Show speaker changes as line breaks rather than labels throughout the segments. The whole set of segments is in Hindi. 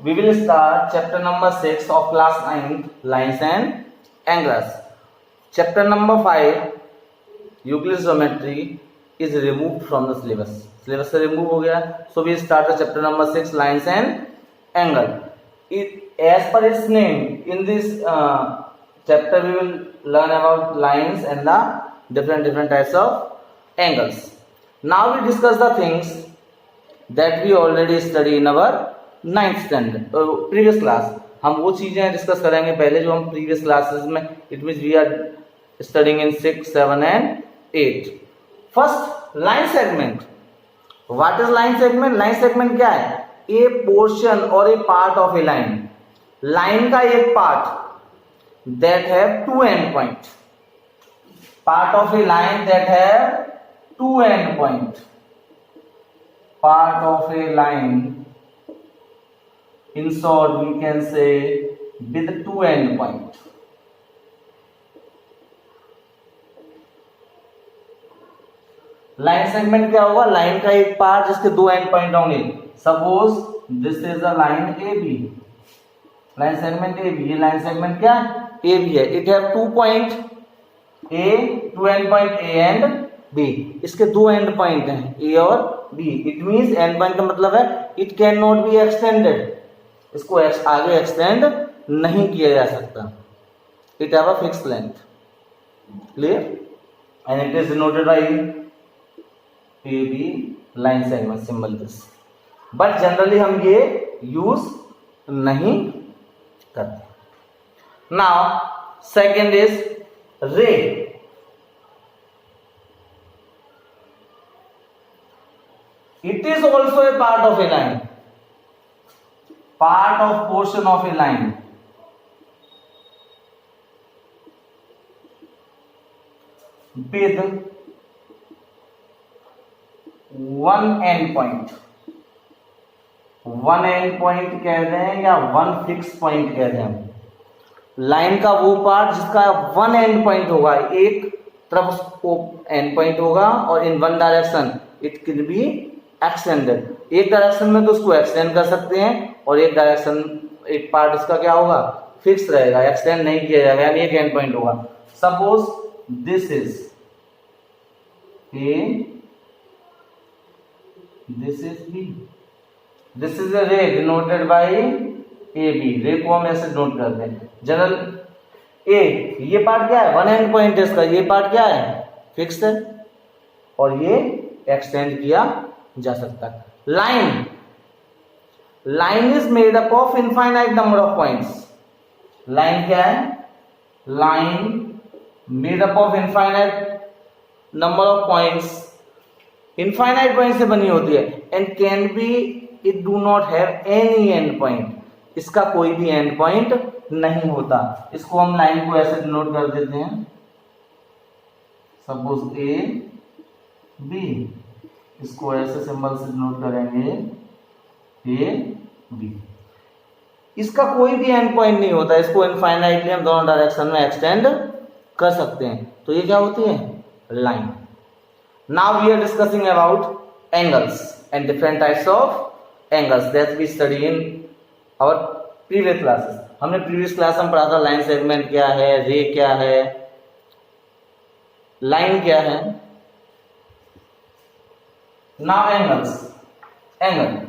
we will start chapter number 6 of class 9, lines and angles. Chapter number 5, Euclid's geometry, is removed from the syllabus. Syllabus से remove हो गया. So we start the chapter number 6, lines and angle. As per its name, in this chapter we will learn about lines and the different types of angles. Now we discuss the things that we already study in our 9th standard previous class. हम वो चीजें डिस्कस करेंगे पहले जो हम प्रीवियस क्लासेस में, it means we are studying in 6, 7 and 8. First, line segment. What is line segment? Line segment क्या है? ए पोर्शन और a part of a line. Line का एक part that have two end point. Part of a line that have two end point. Part of a line, in short we can say with two end point. Line segment क्या होगा? लाइन का एक पार्ट जिसके दो एंड पॉइंट होंगे. Suppose this is a line A B. Line segment A B. ये लाइन सेगमेंट क्या ए बी है. It have two point A, two end point A and B. इसके दो एंड पॉइंट हैं ए और B. It means end point का मतलब है it can not be extended. इसको आगे एक्सटेंड नहीं किया जा सकता. It have a fix length. Clear? And it is denoted by A B line segment symbol this. But generally हम ये यूज नहीं करते. Now second is ray. It is also a part of a line. Part of portion of a line. With one end point. One and point कहते हैं या वन फिक्स पॉइंट कहते हैं. लाइन का वो पार्ट जिसका वन एंड पॉइंट होगा. एक तरफ एंड पॉइंट होगा और in one direction it can be extended. एक डायरेक्शन में तो उसको एक्सटेंड कर सकते हैं और एक डायरेक्शन, एक पार्ट इसका क्या होगा? फिक्स रहेगा, एक्सटेंड नहीं किया जाएगा, यानी एक एंड पॉइंट होगा. Suppose this is A, this is B. This is a ray denoted by A B. रे को हम ऐसे नोट करते हैं. जनरल ए, ये पार्ट क्या है? वन एंड पॉइंट है इसका. ये पार्ट क्या है? फिक्स है और ये एक्सटेंड किया जा सकता है. Line. Line is made up of infinite number of points. Line क्या है? Line made up of infinite number of points. Infinite point से बनी होती है. And can be, it do not have any and point. इसका कोई भी एंड पॉइंट नहीं होता. इसको हम लाइन को ऐसे डिनोट कर देते हैं. Suppose A B. इसको ऐसे सिंबल से डिनोट करेंगे ए बी. इसका कोई भी एंड पॉइंट नहीं होता. इसको इनफाइनाइटली हम दोनों डायरेक्शन में एक्सटेंड कर सकते हैं. तो ये क्या होती है? Line. Now we are discussing about angles and different types of angles that we study in our previous classes. हमने प्रीवियस क्लास में पढ़ा था लाइन सेगमेंट क्या है, रे क्या है, लाइन क्या है. Now angles. एंगल.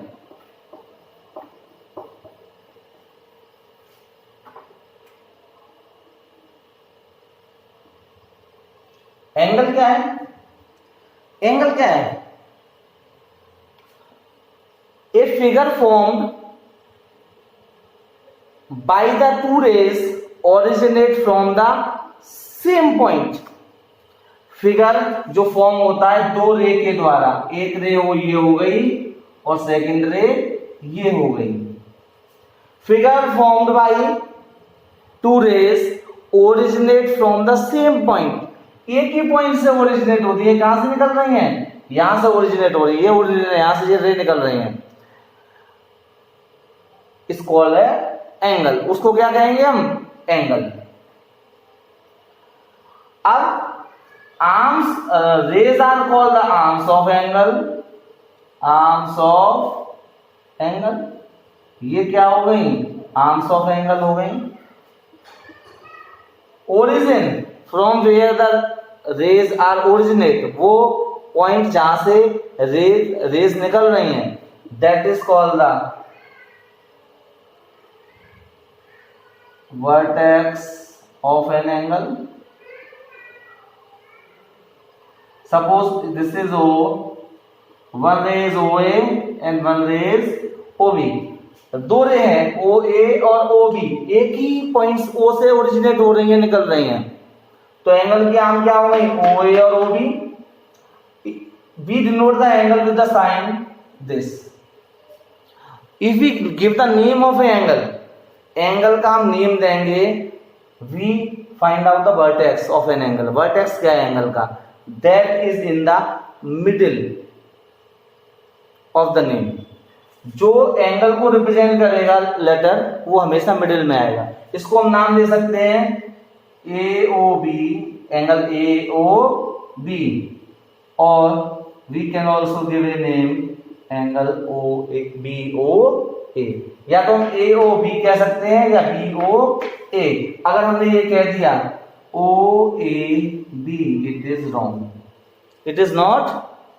एंगल क्या है? एंगल क्या है? A figure formed by the two rays originate from the same point. Figure जो फॉर्म होता है दो रे के द्वारा. एक रे हो ये हो गई और सेकंड रे ये हो गई. Figure formed by two rays originate from the same point. एक ही पॉइंट से ओरिजिनेट होती है. कहां से निकल रही हैं? यहां से ओरिजिनेट हो रही है. ओरिजिनेट यहां से ये रे निकल रही हैं. इसको है एंगल. उसको क्या कहेंगे हम? एंगल. अब arms, rays are called the arms of angle. Arms of angle. ये क्या हो गई, आर्म्स ऑफ एंगल हो गई। Origin, from where the rays are originate, वो पॉइंट जहां से रेज निकल रही हैं, that is called the vertex of an angle. Suppose this is O, one ray is OA and one ray is OB। दो रे हैं OA और OB, एक ही पॉइंट्स O से ओरिजिनेट हो रही हैं, निकल रही हैं, तो एंगल की आर्म क्या हो गई, OA और OB। We denote the angle with the sign this। If we give the name of an angle, angle का हम नेम देंगे, we find out the vertex of an angle। vertex क्या है एंगल का, that is in the middle of the name। जो एंगल को रिप्रेजेंट करेगा लेटर, वो हमेशा मिडिल में आएगा। इसको हम नाम दे सकते हैं AOB, एंगल AOB, और we can also give a name angle BOA। या तो हम AOB कह सकते हैं या BOA। अगर हमने ये कह दिया OAB, it is wrong, it is not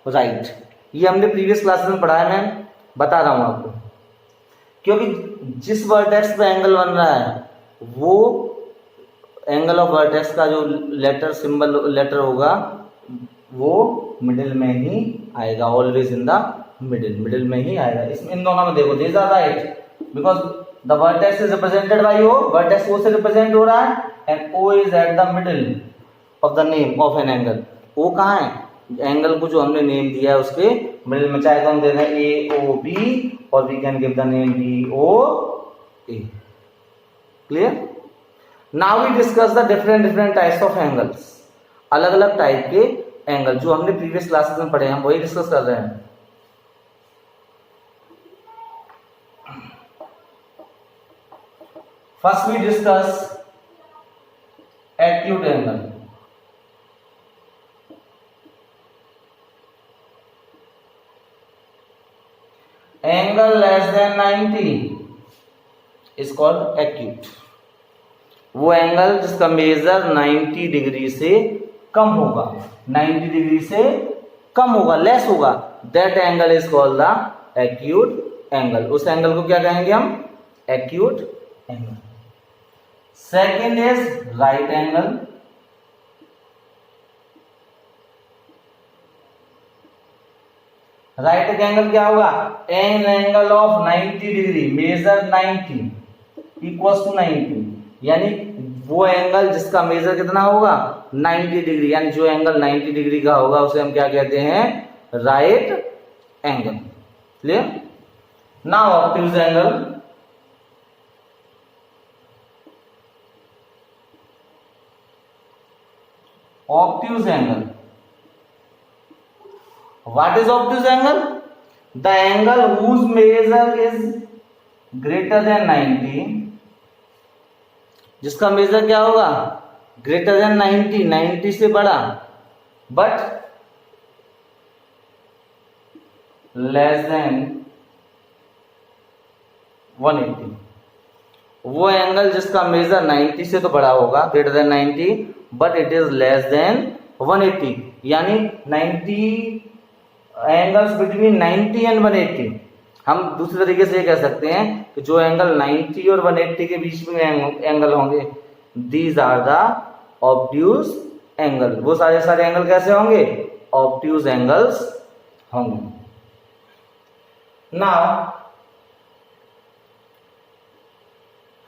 right. ये हमने प्रीवियस क्लासेस में पढ़ा है, मैं बता रहा हूं आपको, क्योंकि जिस वर्टेक्स पे एंगल बन रहा है, वो एंगल ऑफ वर्टेक्स का जो लेटर सिंबल लेटर होगा, वो मिडिल में ही आएगा, ऑलवेज इन द मिडिल में ही आएगा। इसमें इन दोनों में देखो, this are right because the vertex is represented by O, vertex O से रिप्रेजेंट हो रहा है, and O is at the middle of the name of an angle. O कहाँ है, एंगल को जो हमने नेम दिया है उसके मिडिल में, चाहे तो हम दे दें AOB और we can give the name BOA। Clear? Now we discuss the different types of angles. अलग अलग टाइप के एंगल जो हमने प्रीवियस क्लासेस में पढ़े हैं, वही डिस्कस कर रहे हैं। First we discuss acute angle. Angle less than 90 is called acute. वो एंगल जिसका मेजर 90 डिग्री से कम होगा, 90 डिग्री से कम होगा, लेस होगा, that angle is called the acute angle. उस एंगल को क्या कहेंगे हम, acute angle. Second is right angle. Right angle क्या होगा, an angle of 90 degree, measure 90 equals to 90, यानी वो एंगल जिसका मेजर कितना होगा, 90 डिग्री, यानी जो एंगल 90 डिग्री का होगा उसे हम क्या कहते हैं, right angle. Clear? Now obtuse angle. Obtuse angle, what is obtuse angle? The angle whose measure is greater than 90, जिसका मेजर क्या होगा, ग्रेटर देन 90, 90 से बड़ा, बट लेस देन 180। वो एंगल जिसका मेजर 90 से तो बड़ा होगा, greater than 90, but it is less then 180, यानी 90 एंगल्स बिटवीन 90 एंड 180। हम दूसरे तरीके से ये कह सकते हैं कि जो एंगल 90 और 180 के बीच में एंगल होंगे, these are the obtuse angle. वो सारे एंगल कैसे होंगे, ऑब्ट्यूज एंगल्स होंगे। Now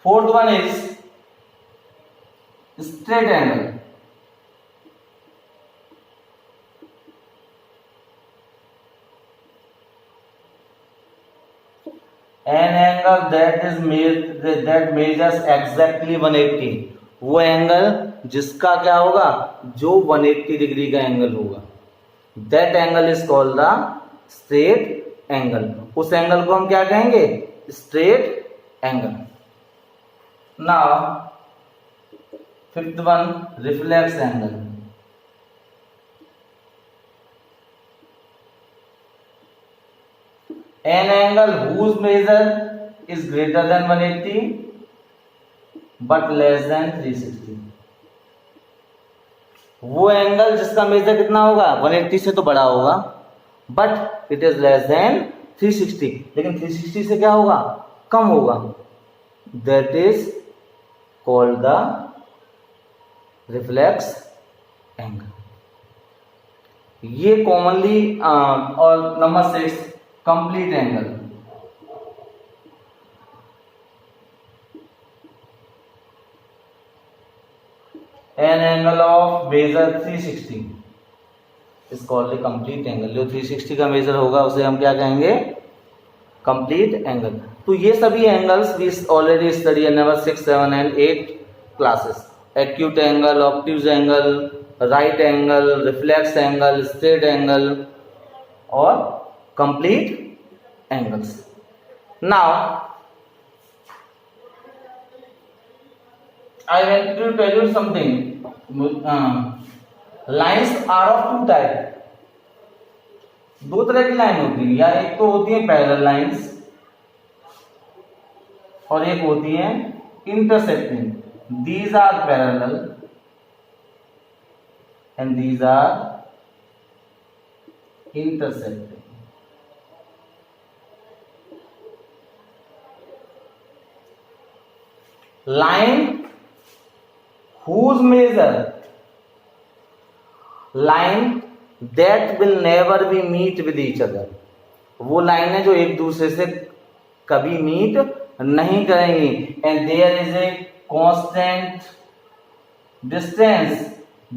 fourth one is straight angle. An angle that measures exactly 180, वो एंगल जिसका क्या होगा, जो 180 डिग्री का एंगल होगा, that angle is called the straight angle। उस एंगल को हम क्या कहेंगे, straight angle। Now fifth one, reflex angle। An angle whose measure is greater than 180 but less than 360। वो एंगल जिसका मेजर कितना होगा 180 से तो बड़ा होगा, but it is less than 360, लेकिन 360 से क्या होगा कम होगा, that is called the reflex angle. ये कॉमनली और number 6 complete angle. An angle of measure 360 is called a complete angle. जो 360 का मेजर होगा उसे हम क्या कहेंगे कंप्लीट एंगल। तो ये सभी angles we already study in number 6, 7 and 8 classes. Acute angle, obtuse angle, right angle, reflex angle, straight angle और complete angles. Now I want to tell you something. Lines are of two type. दो तरह की लाइन होती है, या एक तो होती है पैरेलल लाइंस और एक होती है intersecting. These are parallel and these are intersecting. Line whose measure, line that will never be meet with each other, वो लाइन है जो एक दूसरे से कभी मीट नहीं करेंगी। And there is a constant distance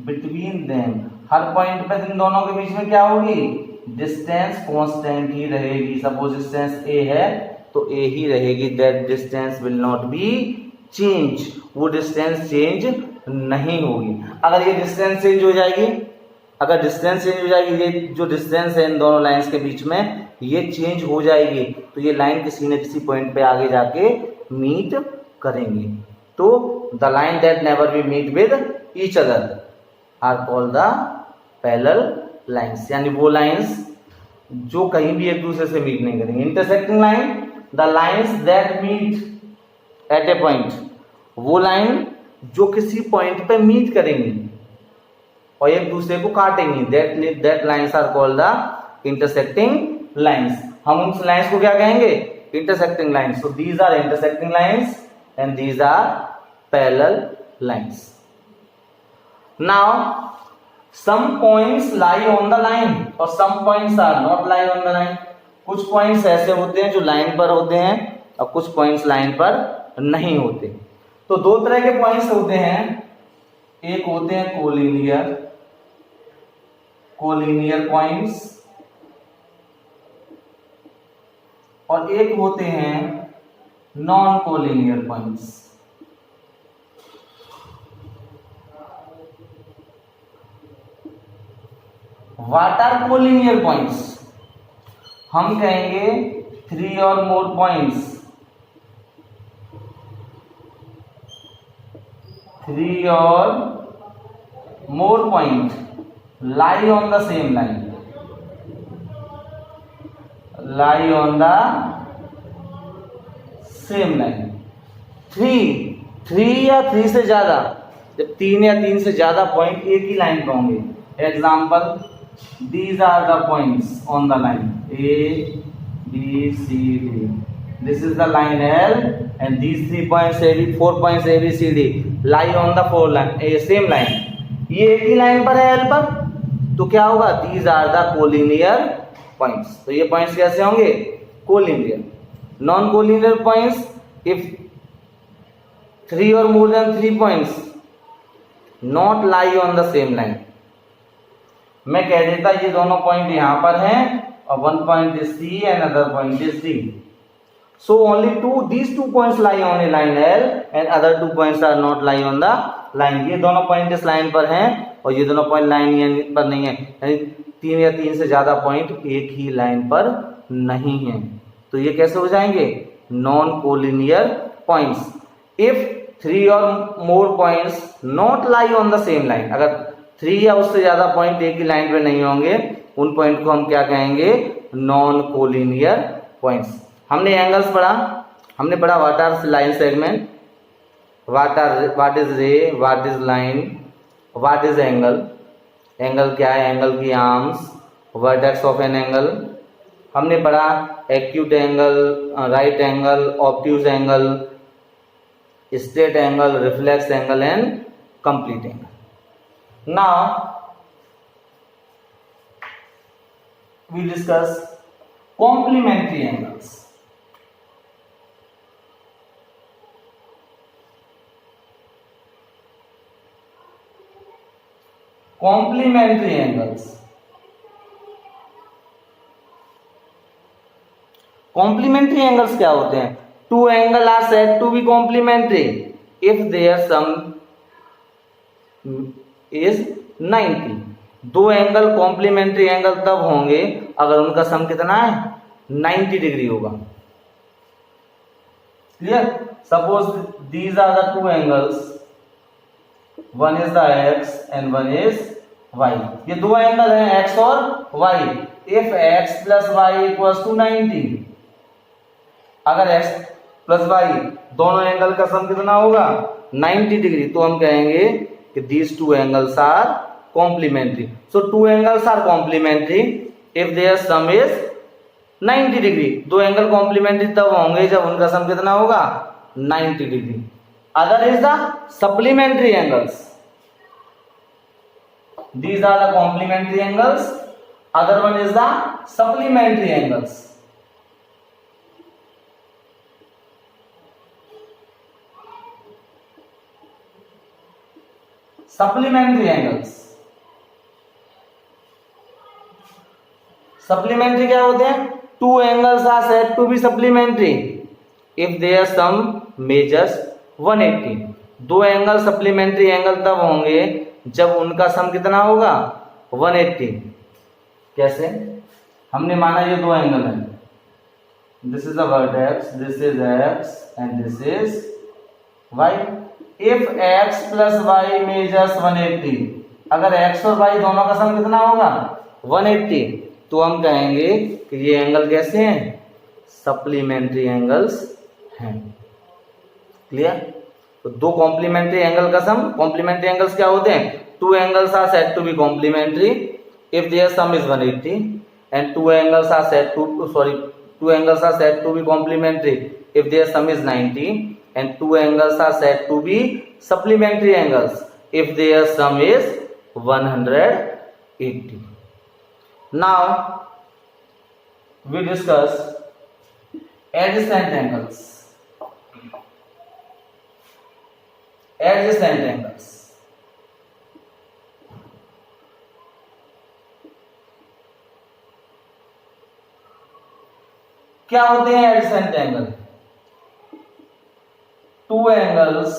between them, हर पॉइंट पे इन दोनों के बीच में क्या होगी डिस्टेंस कांस्टेंट ही रहेगी। सपोज डिस्टेंस ए है तो ए ही रहेगी, that distance will not be change, वो डिस्टेंस चेंज नहीं होगी। अगर ये डिस्टेंस चेंज हो जाएगी, अगर डिस्टेंस चेंज हो जाएगी, ये जो डिस्टेंस है इन दोनों लाइंस के बीच में ये चेंज हो जाएगी, तो ये लाइन किसी न किसी पॉइंट पे आगे जाके मीट करेंगी। तो the line that never be meet with each other are called the parallel lines, यानी वो लाइंस जो कहीं भी एक दूसरे से मीट नहीं करेंगे। Intersecting line, the lines that meet at a point, वो लाइन जो किसी पॉइंट पे मीट करेंगी और एक दूसरे को काटेंगी, that lines are called the intersecting lines. हम उस लाइंस को क्या कहेंगे intersecting lines. So these are intersecting lines and these are parallel lines. Now some points lie on the line और some points are not lie on the line. कुछ पॉइंट्स ऐसे होते हैं जो लाइन पर होते हैं और कुछ पॉइंट्स लाइन पर नहीं होते। तो दो तरह के पॉइंट्स होते हैं, एक होते हैं कोलिनियर पॉइंट्स और एक होते हैं non collinear points. What are collinear points? हम कहेंगे 3 और मोर पॉइंट्स, 3 और more point lie on the same line, lie on the same line। 3 या 3 से ज्यादा, जब 3 या 3 से ज्यादा पॉइंट एक ही लाइन पे होंगे, example these are the points on the line A, B, C, D, this is the line L and these 3 points A, B, 4 points A, B, C, D lie on the same line। ये एक ही लाइन पर है L पर, तो क्या होगा these are the collinear points। तो ये पॉइंट्स कैसे होंगे collinear. Non collinear points, if 3 or more than 3 points not lie on the same line, मैं कह देता ये दोनों पॉइंट यहां पर हैं और 1 point is C and other point is D, so only these two points lie on a line L and other 2 points are not lie on the line। ये दोनों पॉइंट इस लाइन पर हैं और ये दोनों पॉइंट लाइन पर नहीं है, यानी 3 या 3 से ज्यादा पॉइंट एक ही लाइन पर नहीं है। तो ये कैसे हो जाएंगे नॉन कोलिनियर पॉइंट्स। इफ 3 और more points not lie on the same line, अगर 3 या उससे ज्यादा पॉइंट एक ही लाइन पे नहीं होंगे, उन पॉइंट को हम क्या कहेंगे नॉन कोलिनियर पॉइंट्स। हमने एंगल्स पढ़ा, हमने पढ़ा what are line segment, what is ray, what is line, what is angle, angle क्या है, एंगल की arms, vertex of an angle. हमने पढ़ा acute angle, right angle, obtuse angle, straight angle, reflex angle and complete angle. Now we discuss complementary angles. Complementary angles. Complementary angles क्या होते हैं? Two angles are said to be complementary if their sum is 90. दो एंगल कॉम्प्लीमेंट्री एंगल तब होंगे अगर उनका सम कितना है, 90 डिग्री होगा। Clear? Suppose these are the two angles, one is the X and one is Y. ये दो एंगल हैं एक्स और Y. If X plus Y equals to 90, अगर एक्स प्लस वाई दोनों एंगल का सम कितना होगा, 90 डिग्री, तो हम कहेंगे कि these two angles are complementary. So two angles are complementary if their sum is 90 degree. दो एंगल कॉम्प्लीमेंट्री तब होंगे जब उनका सम कितना होगा, 90 degree. Other is the supplementary angles, these are the complementary angles, other one is the supplementary angles. Supplementary angles, supplementary क्या होते हैं? Two angles are said to be supplementary if their sum measures 180। दो एंगल सप्लीमेंट्री एंगल तब होंगे जब उनका सम कितना होगा, 180। कैसे? हमने माना ये दो एंगल हैं, this is the vertex, this is X and this is Y. If X plus Y measures 180, अगर एक्स और वाई दोनों का सम कितना होगा, 180, तो हम कहेंगे कि ये एंगल कैसे हैं, सप्लीमेंट्री एंगल्स हैं। क्लियर? तो दो कॉम्प्लीमेंट्री एंगल का सम, कॉम्प्लीमेंट्री एंगल्स क्या होते हैं? Two angles are said to be complementary if their sum is 180 and two angles are said to be complementary if their sum is 90 and two angles are said to be supplementary angles if their sum is 180. Now we discuss adjacent angles. Adjacent angles. क्या होते हैं adjacent angle? Two angles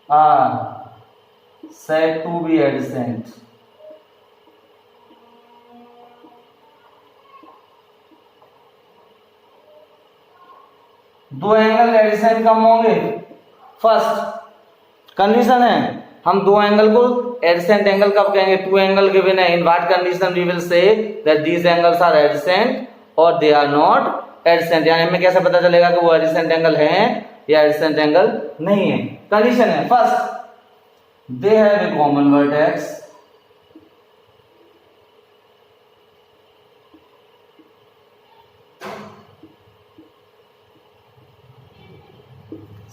are said to be adjacent. दो एंगल एडिशन कम होंगे। फर्स्ट कंडीशन है, हम दो एंगल को एडिसेंट एंगल कब कहेंगे? टू एंगल गिवन है, in what condition we will say that these angles are adjacent और दे आर नॉट एडिसेंट। यानी हमें कैसे पता चलेगा कि वो एडिसेंट एंगल है या एडिसेंट एंगल नहीं है? कंडीशन है, first they have a common vertex,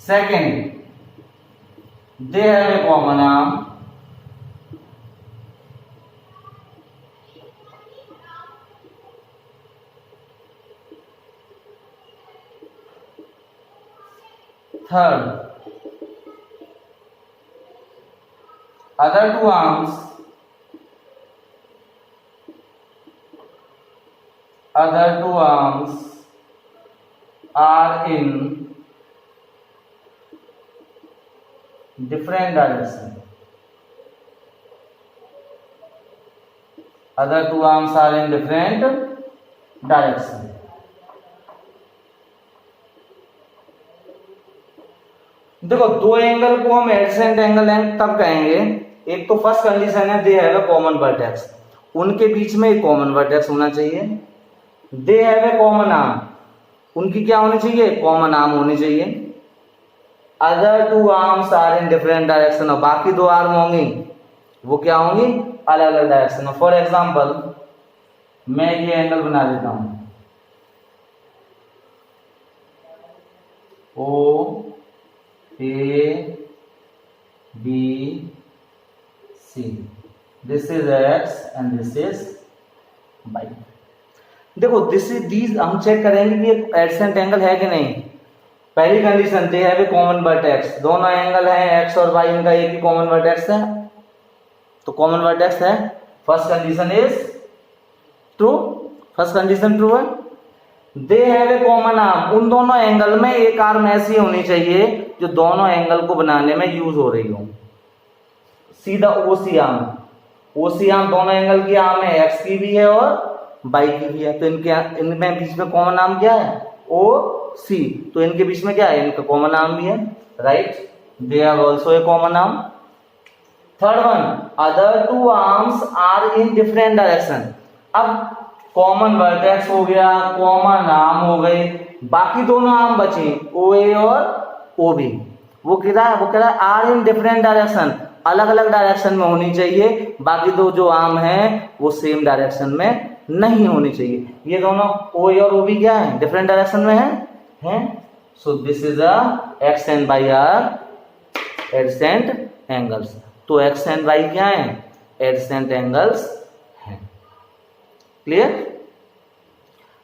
second they have a common arm, third other two arms are in different direction. Other two arms are in different direction. देखो दो एंगल को हम एडजेसेंट एंगल तब कहेंगे, एक तो फर्स्ट कंडीशन है they have a common vertex, उनके बीच में एक कॉमन वर्टेक्स होना चाहिए। They have a common arm, उनकी क्या होनी चाहिए, कॉमन आर्म होनी चाहिए। Other two arms are in different direction, और बाकी दो आर्म होंगी वो क्या होंगी, अलग अलग डायरेक्शन में। फॉर एग्जाम्पल मैं ये एंगल बना देता हूं O A B C, this is X and this is Y. देखो दिस इज दीज हम चेक करेंगे कि एक एडसेंट एंगल है कि नहीं। पहली condition they have a common vertex, दोनों एंगल हैं एक्स और वाई, इनका एक ही कॉमन वर्टेक्स है, तो कॉमन वर्टेक्स है। First condition is true, first condition true है। They have a common arm, उन दोनों एंगल में एक आर्म ऐसी होनी चाहिए जो दोनों एंगल को बनाने में यूज हो रही हो। See the OC arm, OC arm दोनों एंगल की आर्म है, एक्स की भी है और वाई की भी है, तो इनमें बीच में कॉमन आर्म क्या है, ओ सी, तो इनके बीच में क्या है, इनका कॉमन आर्म भी है, right. They are also a common arm. Third one, other two arms are in different direction. अब कॉमन वर्टेक्स हो गया, कॉमन आर्म हो गए, बाकी दोनों आर्म बचे ओ ए और ओ बी, वो कह रहा है आर इन डिफरेंट डायरेक्शन, अलग अलग डायरेक्शन में होनी चाहिए, बाकी दो जो आर्म है वो सेम डायरेक्शन में नहीं होनी चाहिए। ये दोनों ओ ए और ओ बी क्या है, डिफरेंट डायरेक्शन में है। So this is a X and Y are adjacent angles. तो एक्स एंड वाई क्या है, एडसेंट एंगल्स हैं। क्लियर।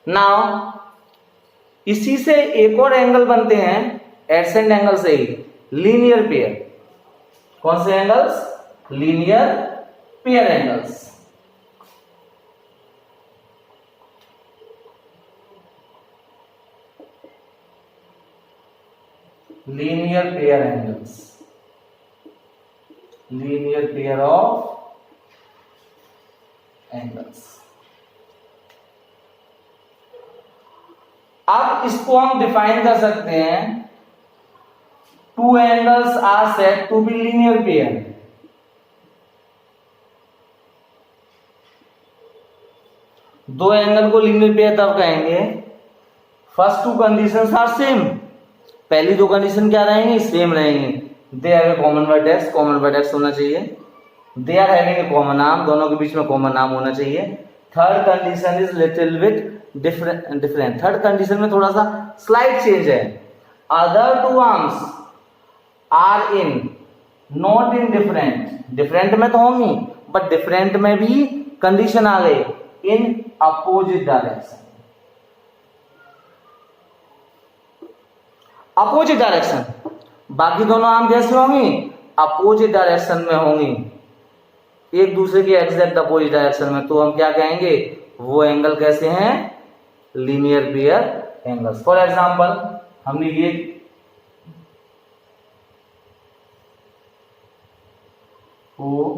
नाउ इसी से एक और एंगल बनते हैं एडसेंट एंगल से ही, लीनियर पेयर। कौन से angles, linear pair angles. Linear pair angles, linear pair of angles. अब इसको हम डिफाइन कर सकते हैं, two angles are said to be linear pair. दो एंगल को लीनियर पेयर तब कहेंगे, first two conditions are same, पहली दो कंडीशन क्या रहेंगी, सेम रहेंगी। They have a common vertex, common vertex होना चाहिए। They are having a common arm, दोनों के बीच में कॉमन आर्म होना चाहिए। Third condition is little bit different, third condition में थोड़ा सा स्लाइड चेंज है। Other two arms are in not in different, different में तो होंगी बट डिफरेंट में भी कंडीशन आ गई, इन अपोजिट डायरेक्शन। अपोजिट डायरेक्शन, बाकी दोनों आर्म कैसे होंगी, अपोजिट डायरेक्शन में होंगी, एक दूसरे के एग्जैक्ट अपोजिट डायरेक्शन में, तो हम क्या कहेंगे, वो एंगल कैसे हैं, linear pair angles. For example हमने ये O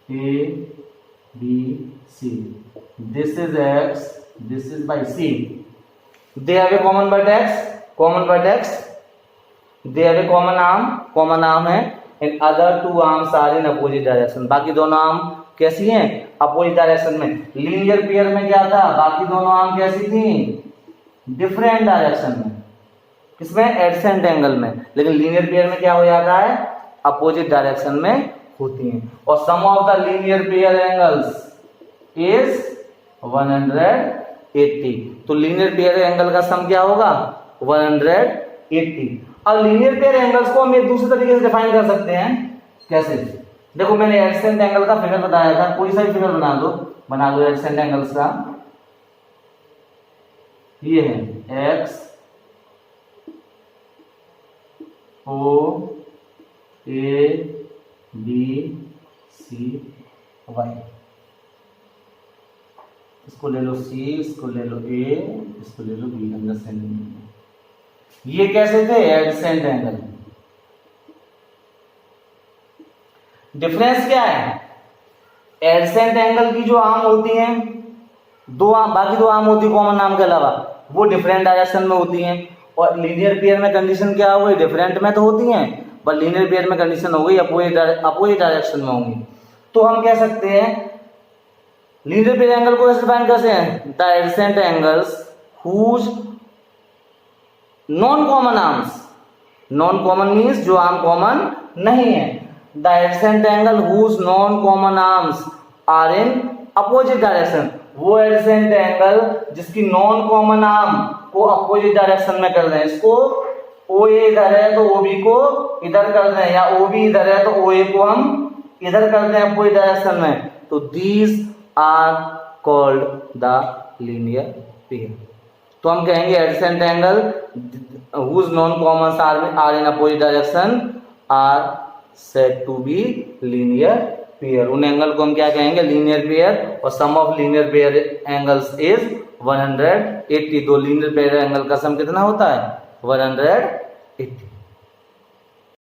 A B C, this is X, this is Y C, they have a common vertex, common vertex, they have a common arm है, and other two arms are in opposite direction, बाकी दोनों आर्म कैसी हैं, अपोजिट डायरेक्शन में। लीनियर पेयर में क्या था, बाकी दोनों आर्म कैसी थी, डिफरेंट डायरेक्शन में, किसमें, एडसेंट एंगल में, लेकिन लीनियर पेयर में क्या हो जाता है, अपोजिट डायरेक्शन में होती हैं। और sum of the linear pair angles is 180, तो लीनियर पेयर एंगल का सम क्या होगा, 180। अब लीनियर पेयर एंगल्स को हम एक दूसरे तरीके से डिफाइन कर सकते हैं, कैसे, देखो मैंने एडसेंट एंगल का फिगर बताया था, कोई सा भी फिगर बना दो एडसेंट एंगल्स का, ये है X O A B C Y, इसको ले लो सी, इसको ले लो ए, इसको ले लो बी, अंडरस्टैंडिंग। ये कैसे थे, एडसेंट एंगल। डिफरेंस क्या है, एडसेंट एंगल की जो आर्म होती हैं, दो आर्म, बाकी दो आर्म होती है कॉमन आर्म के अलावा, वो डिफरेंट डायरेक्शन में होती हैं, और लीनियर पेयर में कंडीशन क्या हो गई, डिफरेंट में तो होती हैं, पर लीनियर पेयर में कंडीशन हो गई अपोजिट डायरेक्शन में होंगी। तो हम कह सकते हैं लीनियर पेयर एंगल को कैसे डिफाइन करते हैं, the adjacent angles whose non common arms, non common means जो आर्म कॉमन नहीं है। The adjacent angle whose non common arms are in opposite direction, वो एडजेसेंट एंगल जिसकी नॉन कॉमन आर्म को अपोजिट डायरेक्शन में कर दें। इसको ओ ए इधर है तो ओ बी को इधर कर दें, या ओ बी इधर है तो ओ ए को हम इधर कर दें अपोजिट डायरेक्शन में, तो these are called the linear pair. तो हम कहेंगे adjacent angle whose non-commons are in opposite direction are said to be linear pair। उन एंगल को हम क्या कहेंगे? Linear pair. और sum of linear pair angles is 180। दो लीनियर पेयर एंगल का सम कितना होता है? 180।